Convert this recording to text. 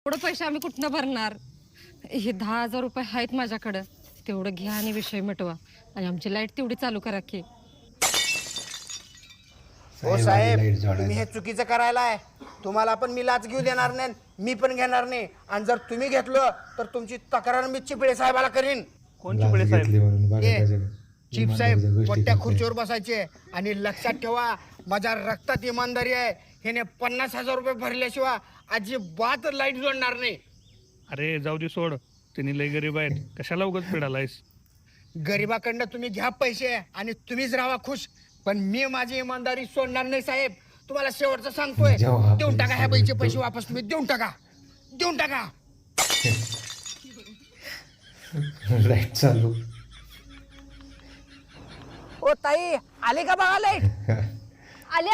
एवढे पैसे आम्ही कुठनं भरणार? हे 10,000 रुपये आहेत माझ्याकडं, तेवढं घ्या आणि विषय मिटवा आणि आमची लाईट तेवढी चालू करा की. हो साहेब, तुम्ही हे चुकीचं करायला आहे. तुम्हाला पण मी लाच घेऊ देणार नाही, मी पण घेणार नाही. आणि जर तुम्ही घेतलं तर तुमची तक्रार मी चिपळे साहेबाला करीन. कोण चिपळे साहेब? चीफ साहेब मोठ्या खुर्चीवर बसायचे. आणि लक्षात ठेवा, माझ्या रक्तात इमानदारी आहे. ह्याने 50,000 रुपये भरल्याशिवाय अजिबात लाईट जोडणार नाही. अरे जाऊ दे सोड, त्यांनी लय गरीब आहेत, कशाला उगाच पिडालायस? गरिबाकडनं तुम्ही घ्या पैसे आणि तुम्हीच राहा खुश, पण मी माझी इमानदारी सोडणार नाही साहेब. तुम्हाला शेवटचं सांगतोय, देऊन टाका ह्या बाईचे पैसे वापस. तुम्ही देऊन टाका. लाईट चालू. ओ ताई, आले का बघा लाईट? आली